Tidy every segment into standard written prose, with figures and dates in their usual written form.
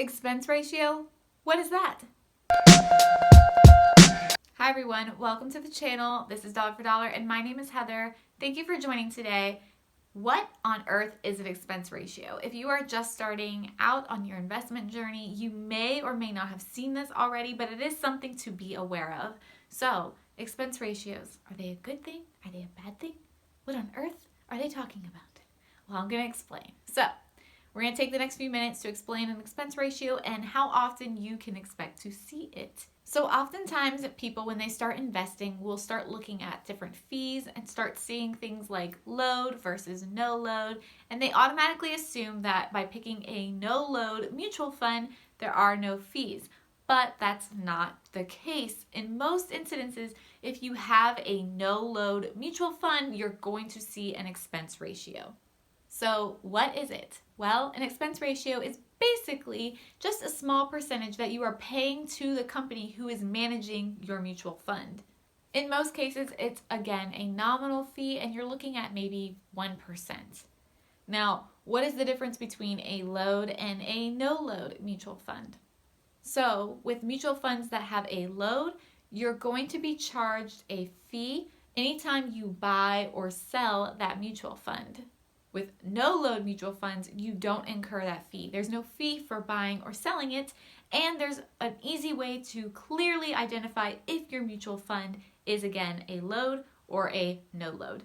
Expense ratio? What is that? Hi everyone, welcome to the channel. This is Dollar for Dollar and my name is Heather. Thank you for joining today. What on earth is an expense ratio? If you are just starting out on your investment journey, you may or may not have seen this already, but it is something to be aware of. So, expense ratios, are they a good thing? Are they a bad thing? What on earth are they talking about? Well, I'm going to explain. So, we're going to take the next few minutes to explain an expense ratio and how often you can expect to see it. So oftentimes people, when they start investing, will start looking at different fees and start seeing things like load versus no load. And they automatically assume that by picking a no load mutual fund, there are no fees. But that's not the case. In most incidences, if you have a no load mutual fund, you're going to see an expense ratio. So what is it? Well, an expense ratio is basically just a small percentage that you are paying to the company who is managing your mutual fund. In most cases, it's again a nominal fee and you're looking at maybe 1%. Now, what is the difference between a load and a no load mutual fund? So with mutual funds that have a load, you're going to be charged a fee anytime you buy or sell that mutual fund. With no load mutual funds, you don't incur that fee. There's no fee for buying or selling it, and there's an easy way to clearly identify if your mutual fund is again a load or a no load.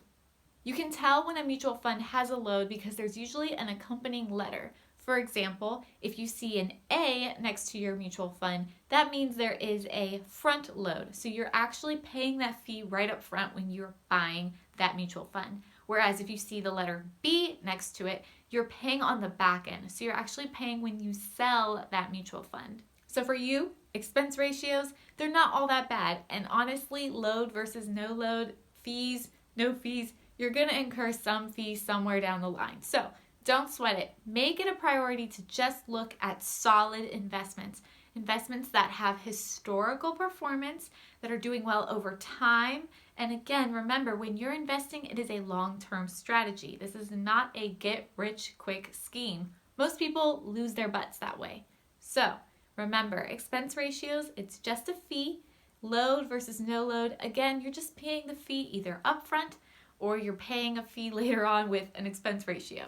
You can tell when a mutual fund has a load because there's usually an accompanying letter. For example, if you see an A next to your mutual fund, that means there is a front load. So you're actually paying that fee right up front when you're buying that mutual fund. Whereas if you see the letter B next to it, you're paying on the back end. So you're actually paying when you sell that mutual fund. So for you, expense ratios, they're not all that bad. And honestly, load versus no load, fees, no fees, you're going to incur some fees somewhere down the line. So don't sweat it. Make it a priority to just look at solid investments. Investments that have historical performance, that are doing well over time. And again, remember, when you're investing, it is a long-term strategy. This is not a get-rich-quick scheme. Most people lose their butts that way. So remember, expense ratios, it's just a fee. Load versus no load, again, you're just paying the fee either upfront or you're paying a fee later on with an expense ratio.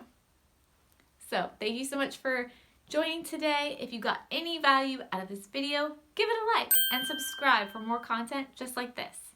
So thank you so much for joining today. If you got any value out of this video, give it a like and subscribe for more content just like this.